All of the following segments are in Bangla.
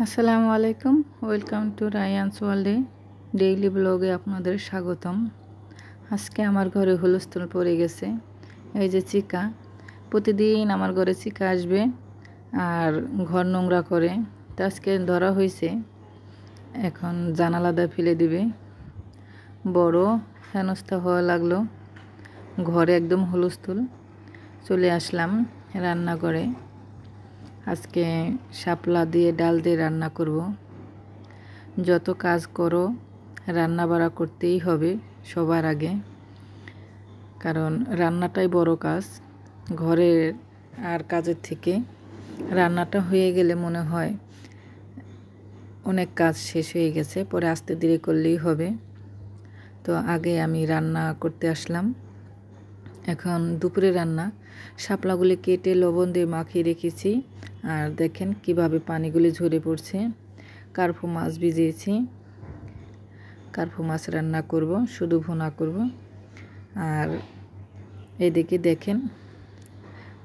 আসসালামু আলাইকুম, ওয়েলকাম টু রায়ানস ওয়ার্ল্ডে ডেইলি ব্লগে আপনাদের স্বাগতম। আজকে আমার ঘরে হুলস্থুল পড়ে গেছে। এই যে চিকা, প্রতিদিন আমার ঘরে চিকা আসবে আর ঘর নোংরা করে। তো আজকে ধরা হয়েছে, এখন জানালাটা ফেলে দিবে। বড় হেনস্থা হওয়া লাগলো, ঘরে একদম হুলস্থুল। চলে আসলাম রান্না করে। আজকে শাপলা দিয়ে ডাল দিয়ে রান্না করব। যত কাজ করো রান্না বাড়া করতেই হবে সবার আগে, কারণ রান্নাটাই বড় কাজ ঘরের আর কাজের থেকে। রান্নাটা হয়ে গেলে মনে হয় অনেক কাজ শেষ হয়ে গেছে, পরে আস্তে ধীরে করলেই হবে। তো আগে আমি রান্না করতে আসলাম। এখন দুপুরে রান্না, শাপলাগুলি কেটে লবণ দিয়ে মাখিয়ে রেখেছি। আর দেখেন কিভাবে পানিগুলি ঝরে পড়ছে। কার্পু মাছ ভিজিয়েছি, কার্পু মাছ রান্না করব, শুধু ভুনা করব। আর এদিকে দেখেন,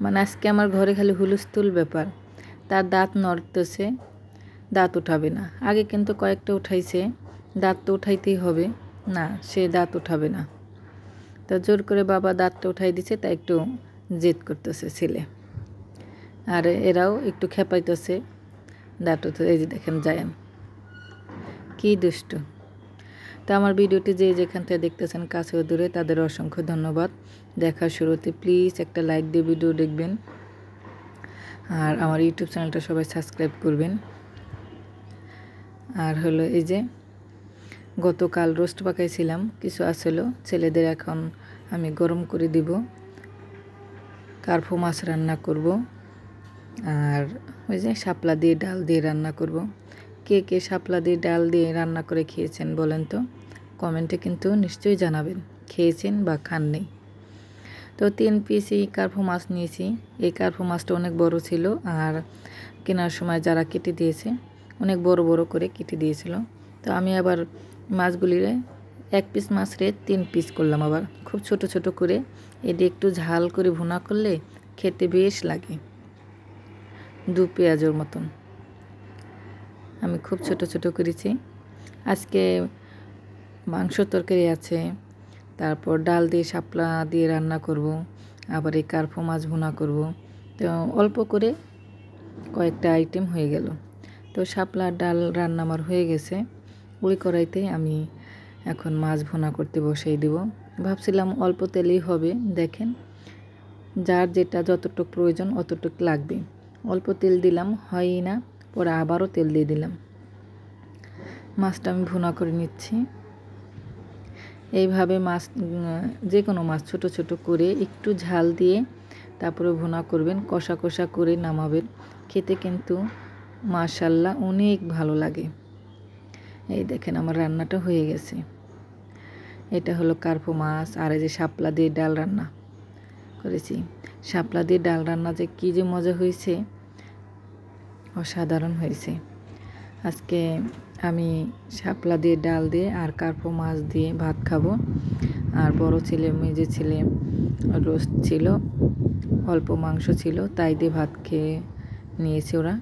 মানে আজকে আমার ঘরে খালি হুলস্থুল ব্যাপার। তার দাঁত নড়তেছে, দাঁত উঠাবে না। আগে কিন্তু কয়েকটা উঠাইছে, দাঁত তো উঠাইতেই হবে, না সে দাঁত উঠাবে না। তা জোর করে বাবা দাঁতটা উঠাই দিছে, তাই একটু জেদ করতেছে ছেলে। আর এরাও একটু খেপাইতেছে দাঁত উঠে। এই যে দেখেন জায়ান কি দুষ্ট। তো আমার ভিডিওটি যে যেখান থেকে দেখতেছেন কাছে ও দূরে, তাদের অসংখ্য ধন্যবাদ। দেখার শুরুতে প্লিজ একটা লাইক দিয়ে ভিডিও দেখবেন, আর আমার ইউটিউব চ্যানেলটা সবাই সাবস্ক্রাইব করবেন। আর হলো এই যে গতকাল রোস্ট পাকাইছিলাম, কিছু আসলো ছেলেদের, এখন আমি গরম করে দিব। কার্পু মাছ রান্না করব, আর ওই যে শাপলা দিয়ে ডাল দিয়ে রান্না করব। কে কে শাপলা দিয়ে ডাল দিয়ে রান্না করে খেয়েছেন বলেন তো, কমেন্টে কিন্তু নিশ্চয়ই জানাবেন খেয়েছেন বা খাননি। তো 3 পিসই কার্পু মাছ নিয়েছি। এই কার্পু মাছটা অনেক বড় ছিল, আর কেনার সময় যারা কেটে দিয়েছে অনেক বড় বড় করে কেটে দিয়েছিল। তো আমি আবার মাছগুলিরে 1 পিস মাছ রে 3 পিস করলাম, আবার খুব ছোট ছোট করে। এটি একটু ঝাল করে ভুনা করলে খেতে বেশ লাগে, 2 পেঁয়াজের মতন। আমি খুব ছোট ছোট করেছি। আজকে মাংস তরকারি আছে, তারপর ডাল দিয়ে শাপলা দিয়ে রান্না করব, আবার এই কার্পু মাছ ভুনা করব। তো অল্প করে কয়েকটা আইটেম হয়ে গেল। তো শাপলা ডাল রান্না আমার হয়ে গেছে। ওই কড়াইতে আমি এখন মাছ ভুনা করতে বসিয়ে দেব। ভাবছিলাম অল্প তেলেই হবে, দেখেন যার যেটা যতটুকু প্রয়োজন অতটুকু লাগবে। অল্প তেল দিলাম, হয়ই না, পরে আবারও তেল দিয়ে দিলাম। মাছটা আমি ভুনা করে নিচ্ছি। এইভাবে মাছ, যে কোনো মাছ ছোট ছোট করে একটু ঝাল দিয়ে তারপরে ভুনা করবেন, কষা কষা করে নামাবেন। খেতে কিন্তু মাশাআল্লাহ অনেক ভালো লাগে। এই দেখেন আমার রান্নাটা হয়ে গেছে। এটা হলো কার্পু মাছ, আর এই যে শাপলা দিয়ে ডাল রান্না করেছি। শাপলা দিয়ে ডাল রান্না যে কী যে মজা হয়েছে, অসাধারণ হয়েছে। আজকে আমি শাপলা দিয়ে ডাল দিয়ে আর কার্পু মাছ দিয়ে ভাত খাবো। আর বড় ছেলে মেজে ছেলে রোস্ট ছিল, অল্প মাংস ছিল, তাই দিয়ে ভাত খেয়ে নিয়েছে ওরা।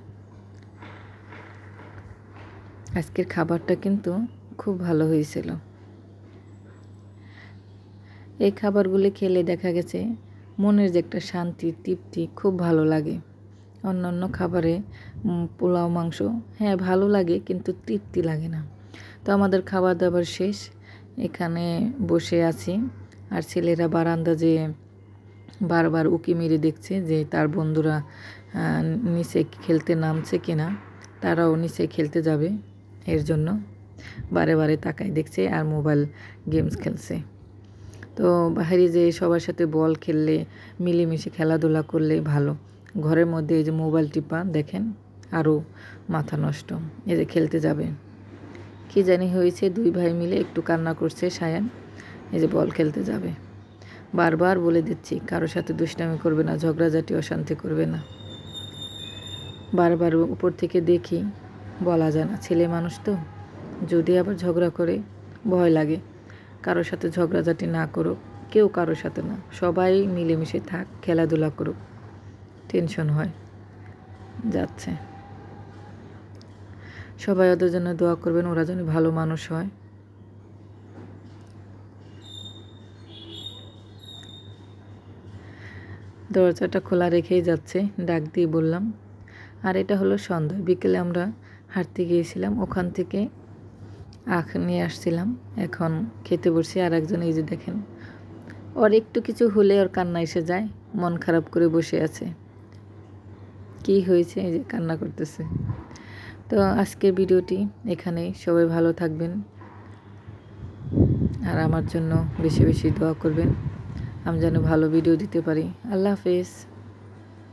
আজকের খাবারটা কিন্তু খুব ভালো হয়েছিল। এই খাবারগুলি খেলে দেখা গেছে মনের যে একটা শান্তি তৃপ্তি খুব ভালো লাগে। অন্যান্য খাবারে পোলাও মাংস হ্যাঁ ভালো লাগে, কিন্তু তৃপ্তি লাগে না। তো আমাদের খাবার দাবার শেষ, এখানে বসে আছি। আর ছেলেরা বারান্দা যে বারবার উকি মেরে দেখছে যে তার বন্ধুরা নিচে খেলতে নামছে কিনা, তারাও নিচে খেলতে যাবে, এর জন্য বারে বারে তাকায় দেখছে আর মোবাইল গেমস খেলছে। তো বাইরে যে সবার সাথে বল খেললে, মিলেমিশে খেলাধুলা করলে ভালো। ঘরের মধ্যে এই যে মোবাইল টিপা দেখেন, আরও মাথা নষ্ট। এই যে খেলতে যাবে, কি জানি হয়েছে, 2 ভাই মিলে একটু কান্না করছে সায়ান, এই যে বল খেলতে যাবে। বারবার বলে দিচ্ছি কারোর সাথে দুষ্টামি করবে না, ঝগড়াঝাটি অশান্তি করবে না। বারবার উপর থেকে দেখি, বলা যায় না, ছেলে মানুষ তো, যদি আবার ঝগড়া করে ভয় লাগে। কারোর সাথে ঝগড়াঝাটি না করুক, কেউ কারোর সাথে না, সবাই মিলেমিশে থাক, খেলাধুলা করুক। টেনশন হয় যাচ্ছে। সবাই ওদের জন্য দোয়া করবেন, ওরা যেন ভালো মানুষ হয়। দরজাটা খোলা রেখেই যাচ্ছে, ডাক দিয়ে বললাম। আর এটা হলো সন্ধ্যা, বিকেলে আমরা হাঁটতে গিয়েছিলাম, ওখান থেকে আখ নিয়ে আসছিলাম, এখন খেতে বসছি। আর একজন এই যে দেখেন, ওর একটু কিছু হলে ওর কান্না এসে যায়, মন খারাপ করে বসে আছে। কি হয়েছে, এই যে কান্না করতেছে। তো আজকের ভিডিওটি এখানেই, সবাই ভালো থাকবেন আর আমার জন্য বেশি বেশি দোয়া করবেন, আমি যেন ভালো ভিডিও দিতে পারি। আল্লাহ হাফেজ।